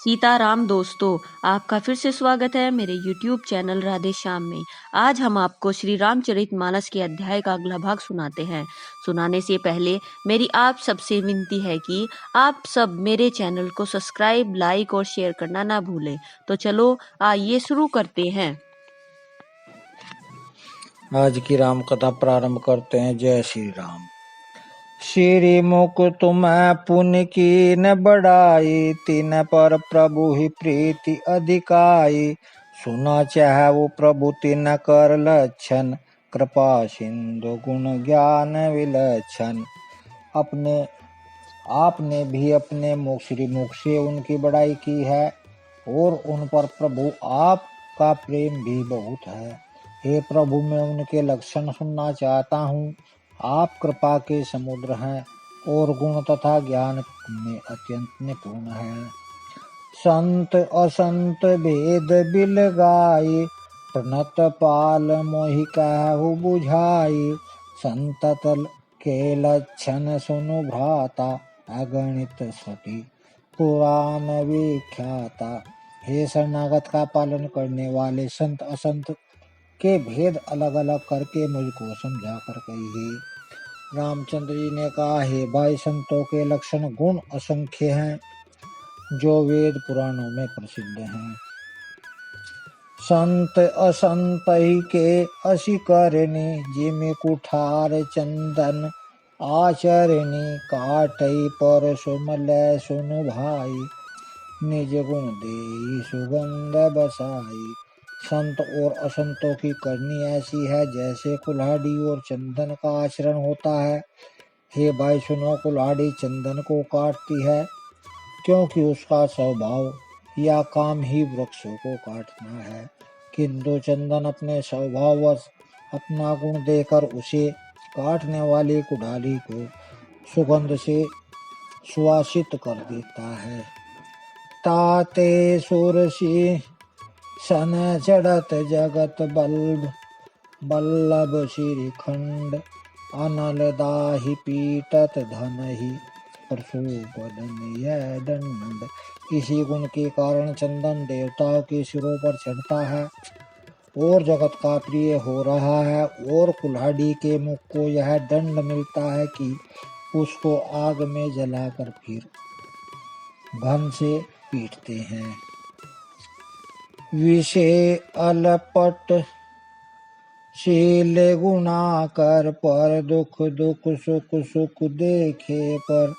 सीताराम दोस्तों, आपका फिर से स्वागत है मेरे YouTube चैनल राधे श्याम में। आज हम आपको श्री रामचरितमानस के अध्याय का अगला भाग सुनाते हैं। सुनाने से पहले मेरी आप सबसे विनती है कि आप सब मेरे चैनल को सब्सक्राइब, लाइक और शेयर करना ना भूलें। तो चलो आइए शुरू करते हैं। आज की राम कथा प्रारंभ करते हैं। जय श्री राम। श्री मुख तुम्हें पुण्य की न बढ़ाई, तीन पर प्रभु ही प्रीति अधिकाई। सुना चाहे वो प्रभु तीन कर लक्षण, कृपा सिंधु गुण ज्ञान विलक्षण। अपने आपने भी अपने मुख श्री मुख से उनकी बड़ाई की है और उन पर प्रभु आपका प्रेम भी बहुत है। हे प्रभु, मैं उनके लक्षण सुनना चाहता हूँ। आप कृपा के समुद्र हैं और गुण तथा ज्ञान में अत्यंत निपुण है। संत असंत भेद बिल गाई, प्रणत पाल मोहि कहु बुझाई। संतत के लक्षण सुनु भ्राता, अगणित सती पुराण विख्याता। हे शरणागत का पालन करने वाले संत असंत के भेद अलग अलग करके मुझको समझा कर कहिए। रामचंद्र जी ने कहा, हे भाई, संतों के लक्षण गुण असंख्य हैं जो वेद पुराणों में प्रसिद्ध हैं। संत असंत ही के असी करनी, जिमि कुठार चंदन आचरणी। काटई पर सुमल सुनु भाई, निज गुण देहि सुगंध बसाई। संत और असंतों की करनी ऐसी है जैसे कुल्हाड़ी और चंदन का आचरण होता है। हे भाई सुनो, कुल्हाड़ी चंदन को काटती है क्योंकि उसका स्वभाव या काम ही वृक्षों को काटना है, किंतु चंदन अपने स्वभाववश अपना गुण देकर उसे काटने वाली कुल्हाड़ी को सुगंध से सुवासित कर देता है। ताते सुरसी सन चढ़त जगत बल्लभ श्रीखंड, अनल दाहि पीटत धनहि प्रसूपदन यह दंड। इसी गुण के कारण चंदन देवताओं के सिरों पर चढ़ता है और जगत का प्रिय हो रहा है, और कुल्हाड़ी के मुख को यह दंड मिलता है कि उसको आग में जलाकर फिर घन से पीटते हैं। विषय अलपट शील गुना कर, पर दुख दुख सुख सुख देखे पर।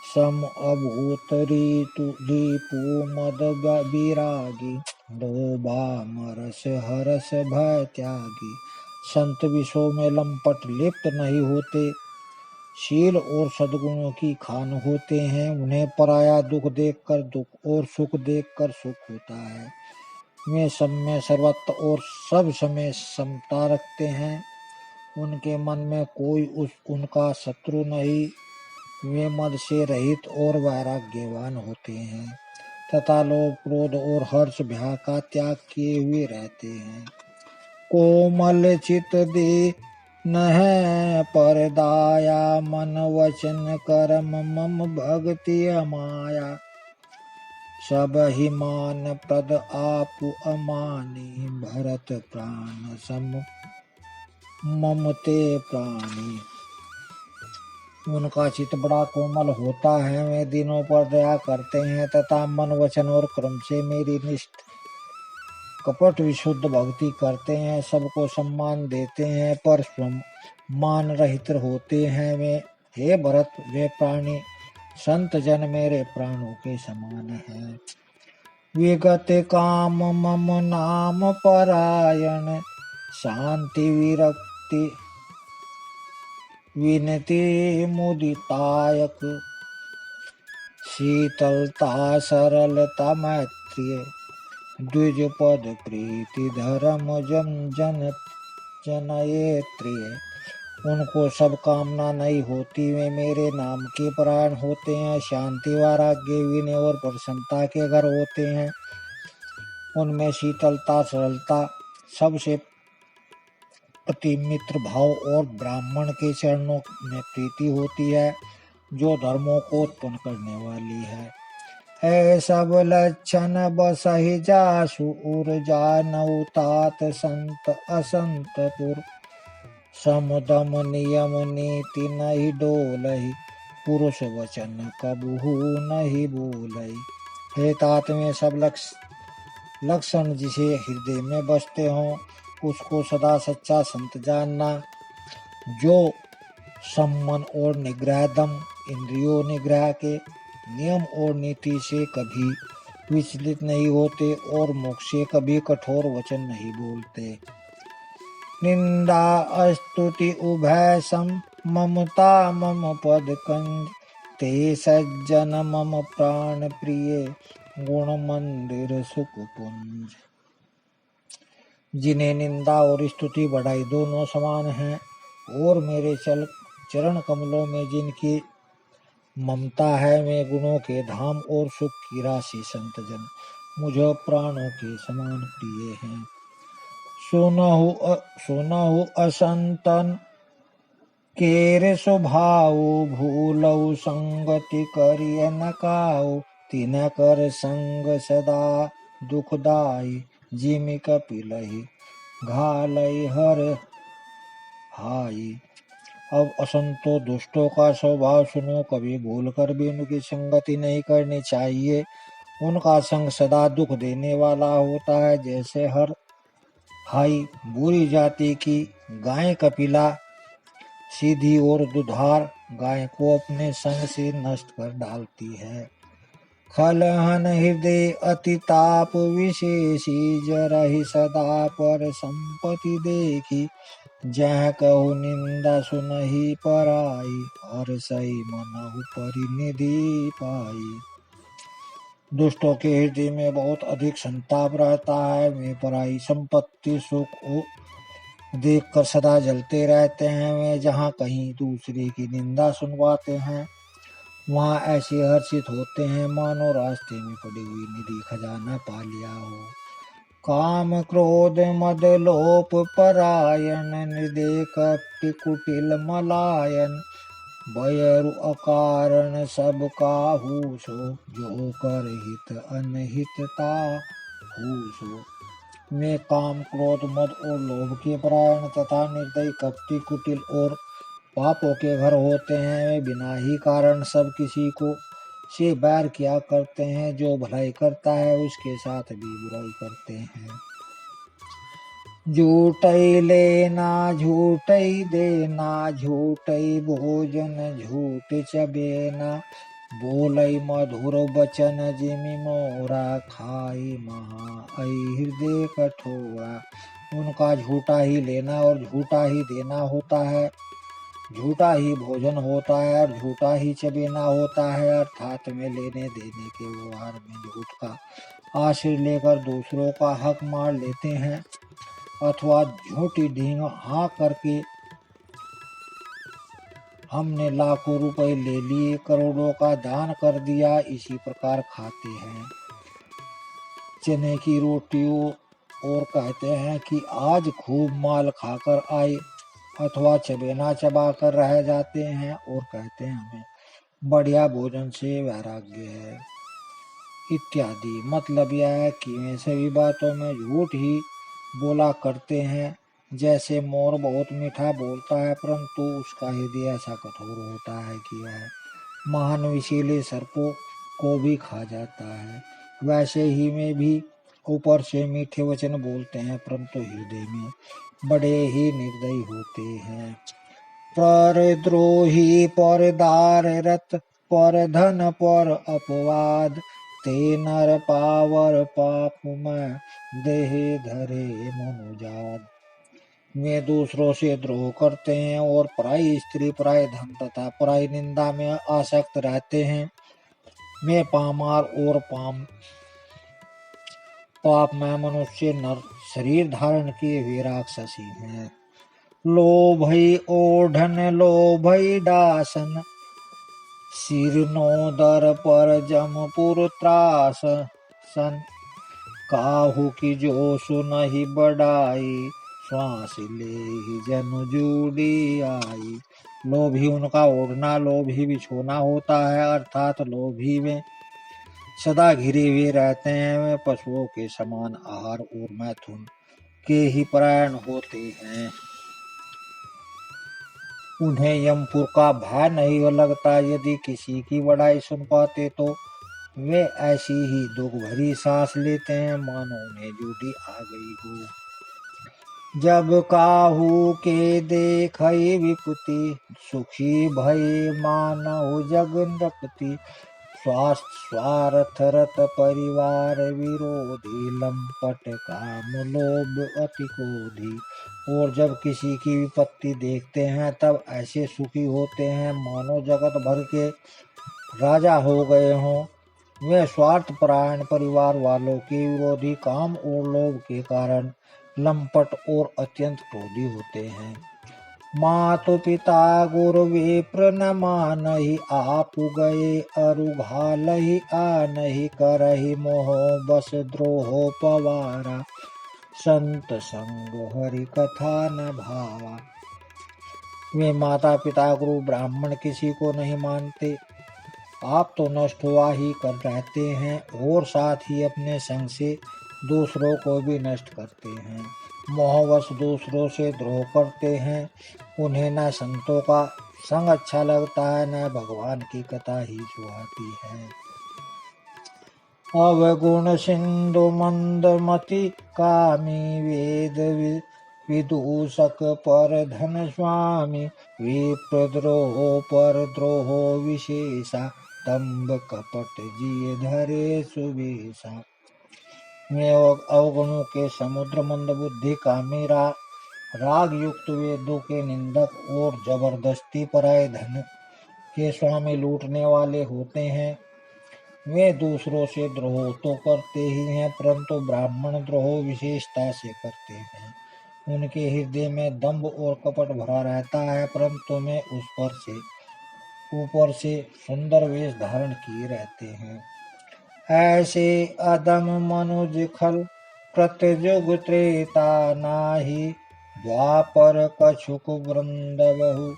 सम अभूत ऋतु रिपु मद विरागी, लोभा मरस हरस भय त्यागी। संत विषयों में लंपट लिप्त नहीं होते, शील और सद्गुणों की खान होते हैं। उन्हें पराया दुख देखकर दुख और सुख देखकर सुख होता है। वे सब में सर्वत्र और सब समय समता रखते हैं। उनके मन में कोई उनका शत्रु नहीं। वे मद से रहित और वैराग्यवान होते हैं तथा लोभ क्रोध और हर्ष भय का त्याग किए हुए रहते हैं। कोमल चित दे न है पर दाया, मन वचन कर्म मम भक्ति अमाया। सब ही मान प्रद आपु अमानी, भरत प्राण सम ममते प्राणी। उनका चित्त बड़ा कोमल होता है, वे दिनों पर दया करते हैं तथा मन वचन और कर्म से मेरी निष्ठ कपट विशुद्ध भक्ति करते हैं। सबको सम्मान देते हैं पर मान रहित होते हैं। वे हे भरत, वे प्राणी संत जन मेरे प्राणों के समान हैं। विगत काम मम नाम परायण, शांति विरक्ति विनति मुदितायक। शीतलता सरलता मैत्रिय, द्विज पद प्रीति धर्म जन जनयेत्रिय। उनको सब कामना नहीं होती, वे मेरे नाम के परायण होते हैं। शांति वैराग्य विनय और प्रसन्नता के घर होते हैं। उनमें शीतलता सरलता सबसे प्रति मित्र भाव और ब्राह्मण के चरणों में प्रीति होती है जो धर्मों को उत्पन्न करने वाली है। है सब लक्षण बसहि जासु उर जानऊ तात संत असंतपुर समुदम नियम नीति नहीं डोलहि पुरुष वचन कबहू नहीं बोलहि। हे तात में सब लक्षण जिसे हृदय में बसते हों उसको सदा सच्चा संत जानना, जो सम्मन और निग्रह दम इंद्रियों निग्रह के नियम और नीति से कभी विचलित नहीं होते और मुख से कभी कठोर वचन नहीं बोलते। निंदा स्तुति उभय सम ममता मम पद कंज ते सज्जन मम प्राण प्रिय गुण मंदिर सुख पुंज। जिन्हें निंदा और स्तुति बढ़ाई दोनों समान हैं और मेरे चरण कमलों में जिनकी ममता है, वे गुणों के धाम और सुख की राशि संतजन मुझे प्राणों के समान प्रिय हैं। सुनहु असंतन केर स्वभाव भूलऊ संगति करिय न काऊ तिन कर संग सदा दुखदाई जिमि कपिलहि घालई हर हाई। अब असंतो दुष्टों का स्वभाव सुनो, कभी भूलकर भी उनकी संगति नहीं करनी चाहिए। उनका संग सदा दुख देने वाला होता है। जैसे हर हाई बुरी जाति की गाय कपिला सीधी और दुधार गाय को अपने संग से नष्ट कर डालती है। खलहन हृदय अति ताप विशेषी जरहि सदा पर संपत्ति देखी जह कहु निंदा सुनहि पराई हर सही मनहु परिनिधि पाई। दुष्टों के हृदय में बहुत अधिक संताप रहता है। वे पराई संपत्ति सुख देखकर सदा जलते रहते हैं। वे जहाँ कहीं दूसरे की निंदा सुनवाते हैं वहाँ ऐसे हर्षित होते हैं मानो रास्ते में पड़ी हुई निधि खजाना पा लिया हो। काम क्रोध मद लोप परायण हृदय कपि कुटिल मलायन भयरु अकारण सब काहू सो जो कर हित अनहितता सो। में काम क्रोध मद और लोभ के परायण तथा निर्दयी कपटी कुटिल और पापों के घर होते हैं। वे बिना ही कारण सब किसी को से बैर किया करते हैं। जो भलाई करता है उसके साथ भी बुराई करते हैं। झूठई लेना झूठई देना झूठई भोजन झूठ चबेना बोलई मधुर बचन जिमि मोरा खाई महा हृदय कठोरा। उनका झूठा ही लेना और झूठा ही देना होता है, झूठा ही भोजन होता है और झूठा ही चबेना होता है। अर्थात में लेने देने के व्यवहार में झूठ का आश्रय लेकर दूसरों का हक मार लेते हैं अथवा झूठी ढींग हाँ करके हमने लाखों रुपए ले लिए करोड़ों का दान कर दिया इसी प्रकार खाते हैं चने की रोटियों और कहते हैं कि आज खूब माल खाकर आए अथवा चबेना चबा कर रह जाते हैं और कहते हैं हमें बढ़िया भोजन से वैराग्य है इत्यादि। मतलब यह है कि वे सभी बातों में झूठ ही बोला करते हैं। जैसे मोर बहुत मीठा बोलता है परंतु उसका हृदय ऐसा कठोर होता है कि वह महान विषैले सर्पों को भी खा जाता है। वैसे ही में भी ऊपर से मीठे वचन बोलते हैं परंतु हृदय में बड़े ही निर्दयी होते हैं। पर द्रोही पर दार रत पर धन पर अपवाद ते नर पावर पाप में देह धरे मनुजाद। वे दूसरों से द्रोह करते हैं और पराई स्त्री पराई धन तथा पराई निंदा में आसक्त रहते हैं। वे पामार और पाप में मनुष्य नर शरीर धारण किए हुए राक्षसी हैं। लोभई ओढ़न लोभई डासन सिर नोदर पर जमपुर त्रास सन काहू की जो सुनहि बढ़ाई श्वास ले ही जन जूड़ी आई। लोभी उनका ओढ़ना लोभी बिछोना होता है। अर्थात लोभी में सदा घिरे हुए रहते हैं। वे पशुओं के समान आहार और मैथुन के ही परायण होते हैं। उन्हें यमपुर का भय नहीं लगता। यदि किसी की बड़ाई सुन पाते तो वे ऐसी ही दुख भरी सांस लेते हैं मानो उन्हें जूठी आ गई हो। जब काहू के देखई विपत्ति सुखी भय मानहु जग नृपति। स्वास्थ्य स्वार्थ रत परिवार विरोधी लंपट काम लोभ अति क्रोधी। और जब किसी की विपत्ति देखते हैं तब ऐसे सुखी होते हैं मानो जगत भर के राजा हो गए हों। वे स्वार्थ परायण परिवार वालों के विरोधी काम और लोभ के कारण लंपट और अत्यंत क्रोधी होते हैं। मातु पिता गुरु विप्र न मानहि आप गए अरुघालहि आनहि करहि मोह बस द्रोह पवारा। संत संग हरि कथा न भावा। वे माता पिता गुरु ब्राह्मण किसी को नहीं मानते। आप तो नष्ट हुआ ही कर रहते हैं और साथ ही अपने संग से दूसरों को भी नष्ट करते हैं। मोहवश दूसरों से द्रोह करते हैं। उन्हें न संतों का संग अच्छा लगता है न भगवान की कथा ही सुहाती है। अवगुण सिंधु मंदमति कामी वेद विदूषक पर धन स्वामी। विप्रद्रोह पर द्रोह विशेषा दंभ कपट जिय धरे सुबेशा। वे अवगुणों के समुद्र मंद बुद्धि कामी राग युक्त वेदों के निंदक और जबरदस्ती पराये धन के स्वामी लूटने वाले होते हैं। वे दूसरों से द्रोह तो करते ही हैं परंतु ब्राह्मण द्रोह विशेषता से करते हैं। उनके हृदय में दंभ और कपट भरा रहता है परंतु वे उस पर से ऊपर से सुंदर वेश धारण किए रहते हैं। ऐसे अदम मनुज खल प्रत्युग त्रेता नाही। द्वापर कछुक वृंद बहु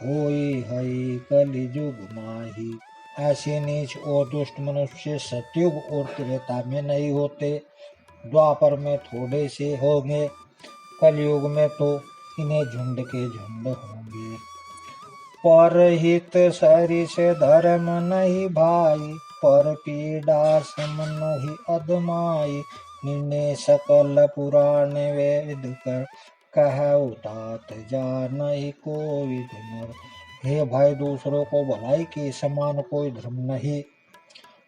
होई हई कलिजुग माही। ऐसे नीच और दुष्ट मनुष्य सतयुग और त्रेता में नहीं होते। द्वापर में थोड़े से होंगे। कलयुग में तो इन्हें झुंड के झुंड होंगे। परहित सरिस धर्म नहीं भाई। पर पीड़ा सम नहीं अदमाई। निर्णय सकल पुराण वेद कर कहु तात जानहि कोविद नर। हे भाई दूसरों को भलाई के समान कोई धर्म नहीं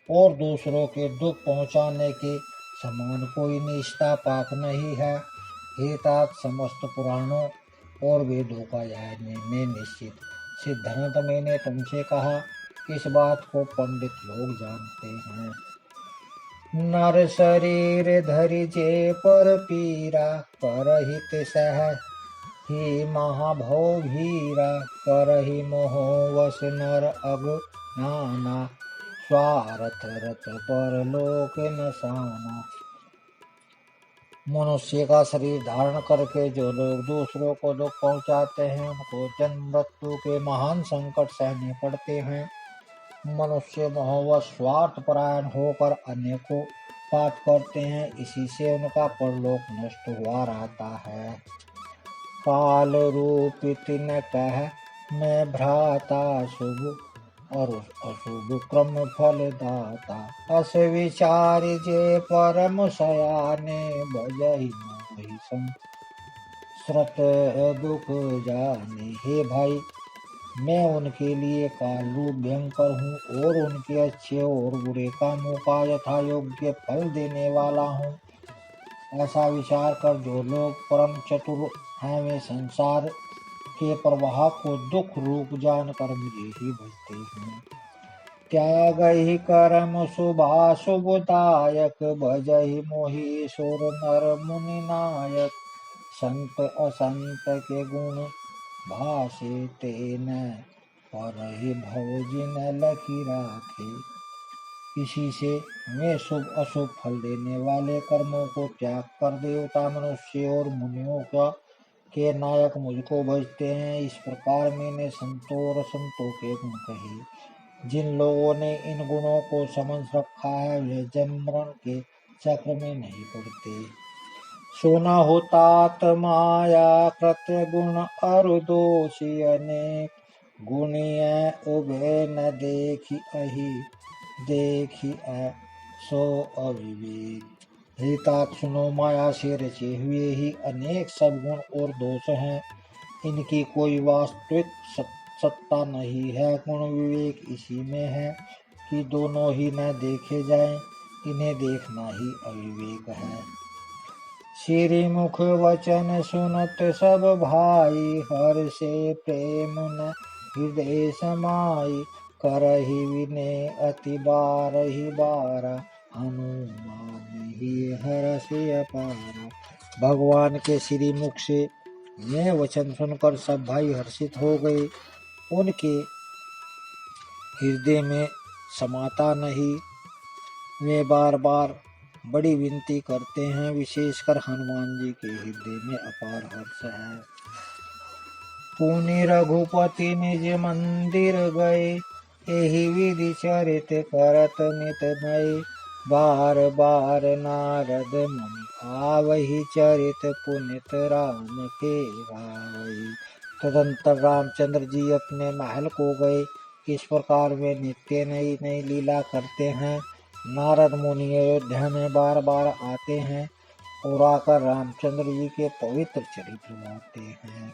और दूसरों के दुख पहुँचाने के समान कोई निष्ठा पाप नहीं है। हे तात समस्त पुराणों और वेदों का यह निर्णय निश्चित सिद्धांत मैंने तुमसे कहा। इस बात को पंडित लोग जानते हैं। नर शरीर धरि जे पर पीरा परहित सह ही महाभव भीरा। करहि मोह वश नर अज्ञाना स्वार्थ रत परलोक नसाना। मनुष्य का शरीर धारण करके जो लोग दूसरों को दुख पहुंचाते हैं उनको जन्म मृत्यु के महान संकट सहने पड़ते हैं। मनुष्य मोहवश स्वार्थ परायण होकर अन्य को पाप करते हैं इसी से उनका परलोक नष्ट हुआ रहता है। काल रूपित न कह मैं भ्राता शुभ और अशुभ क्रम फल दाता। अस विचार जे परम सयाने भजहि मोहि संसृत दुख जाने। हे भाई मैं उनके लिए काल रूप भयंकर हूँ और उनके अच्छे और बुरे कामों का यथा योग्य फल देने वाला हूँ। ऐसा विचार कर जो लोग परम चतुर हैं वे संसार के प्रवाह को दुख रूप जानकर मुझे ही भजते हैं। त्याग ही कर्म शुभाशुभदायक भजहि मोहि सुर नर मुनि नायक। संत असंत के गुण भाषे तेन परहि भव जिन लखी राखे। इसी से वे शुभ अशुभ फल देने वाले कर्मों को त्याग कर देवता मनुष्य और मुनियों का के नायक मुझको भजते हैं। इस प्रकार मैंने संतों और संतों के गुण कहे। जिन लोगों ने इन गुणों को समझ रखा है वे जन्म मरण के चक्र में नहीं पड़ते। सुना हो तात माया कृत गुण अरु दोषी अनेक गुणिय उभे न देखी अहि देखी सो अविवेक। हे तात सुनो, माया से रचे हुए ही अनेक सब गुण और दोष हैं, इनकी कोई वास्तविक सत्ता नहीं है। गुण विवेक इसी में है कि दोनों ही न देखे जाएं, इन्हें देखना ही अविवेक है। श्री मुख वचन सुनत सब भाई, हर से प्रेम न हृदय समाई। करहि विनय अति बारहि बारा, हनुमान ही हरष अपारा। भगवान के श्री मुख से यह वचन सुनकर सब भाई हर्षित हो गए। उनके हृदय में समाता नहीं, वे बार बार बड़ी विनती करते हैं। विशेषकर हनुमान जी के हृदय में अपार हर्ष है। पुनि रघुपति निज मंदिर गए, यही विधि चरित करत नित नये। बार बार नारद मुनि आवहि, चरित पुनित राम के गावहि। तदंतर रामचंद्र जी अपने महल को गए। इस प्रकार वे नित्य नई नई लीला करते हैं। नारद मुनि अयोध्या में बार बार आते हैं और आकर रामचंद्र जी के पवित्र चरित्र गाते हैं।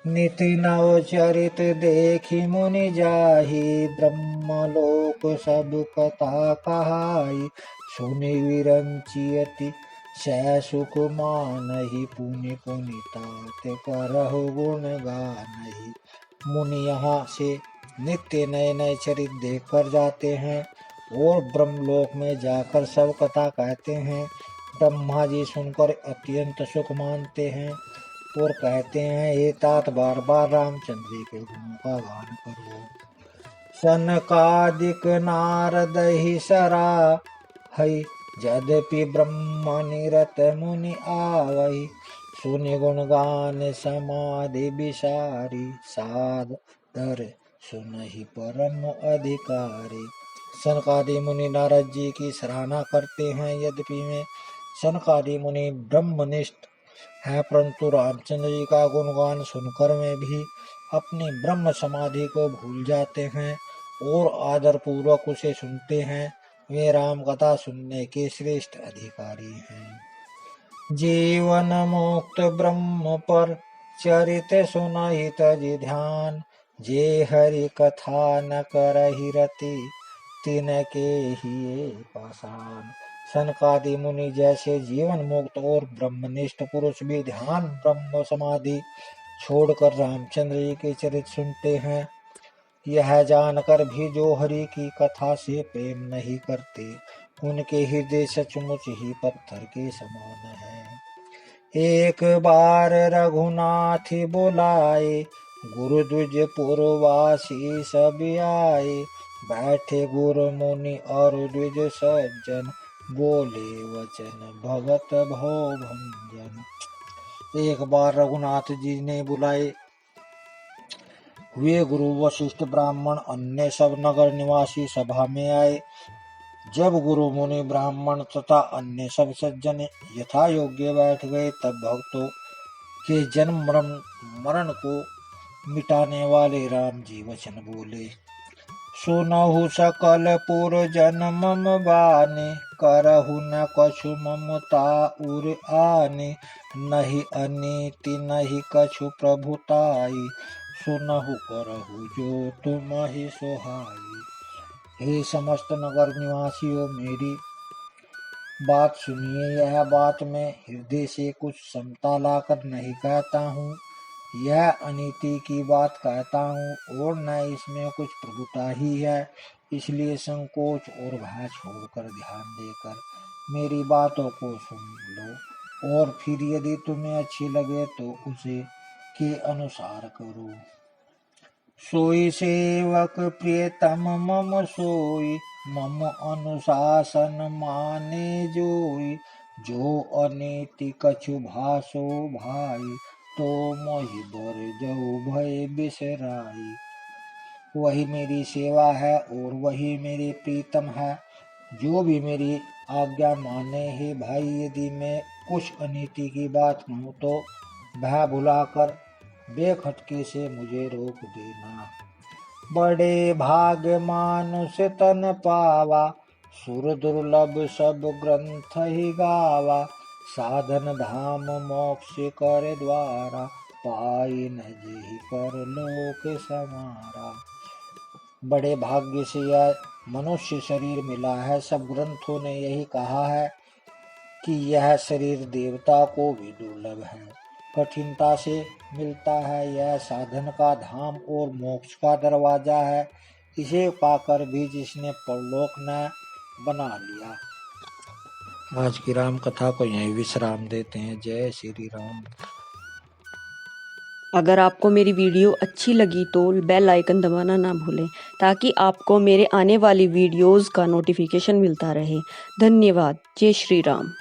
निति नव चरित देखी मुनि जाहि, ब्रह्मलोक सब कथा कहाई। सुनि विरंचियति सह सुख मानहि, पुनि पुनि तात करहु गुण गानहि। मुनि यहाँ से नित्य नए नए चरित्र देख कर जाते हैं और ब्रह्मलोक में जाकर सब कथा कहते हैं। ब्रह्मा जी सुनकर अत्यंत सुख मानते हैं और कहते हैं, हे तात बार बार रामचंद्र जी के गुणों का गान करो। सनकादिक नारद ही सरा हई, यद्यपि ब्रह्म निरत मुनि आवई। सुनि गुण गान समाधि विसारी, सादर सुनहि परम अधिकारी। सनकादि मुनि नारद जी की सराहना करते हैं। यद्यपि में सनकादि मुनि ब्रह्मनिष्ठ है, परंतु रामचंद्र जी का गुणगान सुनकर में भी अपनी ब्रह्म समाधि को भूल जाते हैं और आदर पूर्वक उसे सुनते हैं। वे राम कथा सुनने के श्रेष्ठ अधिकारी हैं। जीवन मुक्त ब्रह्म पर चरित सुनहि तजि ध्यान, जे हरि कथा न करहि रति, तिनके ही पाषाण। सनकादि मुनि जैसे जीवन मुक्त और ब्रह्मनिष्ठ पुरुष भी ध्यान ब्रह्म समाधि छोड़कर रामचंद्र जी के चरित्र सुनते हैं। यह जानकर भी जो हरि की कथा से प्रेम नहीं करते, उनके हृदय सचमुच ही पत्थर के समान है। एक बार रघुनाथ बुलाए, गुरु द्विज पुरवासी सब आए। बैठे गुरु मुनि और द्विज सज्जन, बोले वचन भगत भो भंजन। एक बार रघुनाथ जी ने बुलाए हुए गुरु वशिष्ठ ब्राह्मण अन्य सब नगर निवासी सभा में आए। जब गुरु मुनि ब्राह्मण तथा अन्य सब सज्जन यथा योग्य बैठ गए, तब भक्तों के जन्म मरण को मिटाने वाले राम जी वचन बोले। सुनहु सकल पुर जन मम बानी, करहु न कछु ममता उर आनी। नहीं अनीति नहीं कछु प्रभुताई, सुनहु करहु जो तुम ही सोहाई। हे समस्त नगर निवासियों, मेरी बात सुनिए। यह बात मैं हृदय से कुछ समता लाकर नहीं कहता हूँ, यह अनीति की बात कहता हूँ और न इसमें कुछ प्रभुता ही है। इसलिए संकोच और भय छोड़कर ध्यान देकर मेरी बातों को सुन लो और फिर यदि तुम्हें अच्छी लगे तो उसे के अनुसार करो। सोई सेवक प्रियतम मम सोई, मम अनुशासन माने जोई। जो अनीति कछु भासो भाई, तो मोहि बर जऊ भय बिसराई। वही मेरी सेवा है और वही मेरी प्रीतम है। जो भी मेरी आज्ञा माने। हे भाई, यदि मैं कुछ अनीति की बात कहूँ तो वह भुलाकर बेखटके से मुझे रोक देना। बड़े भाग्य मानुष तन पावा, सुर दुर्लभ सब ग्रंथ ही गावा। साधन धाम मोक्ष कर द्वारा, पाई न जेहि पर लोक समारा। बड़े भाग्य से यह मनुष्य शरीर मिला है। सब ग्रंथों ने यही कहा है कि यह शरीर देवता को भी दुर्लभ है, कठिनता से मिलता है। यह साधन का धाम और मोक्ष का दरवाजा है। इसे पाकर भी जिसने परलोक न बना लिया। आज की राम कथा को यहीं विश्राम देते हैं। जय श्री राम। अगर आपको मेरी वीडियो अच्छी लगी तो बेल आइकन दबाना ना भूलें ताकि आपको मेरे आने वाली वीडियोस का नोटिफिकेशन मिलता रहे। धन्यवाद। जय श्री राम।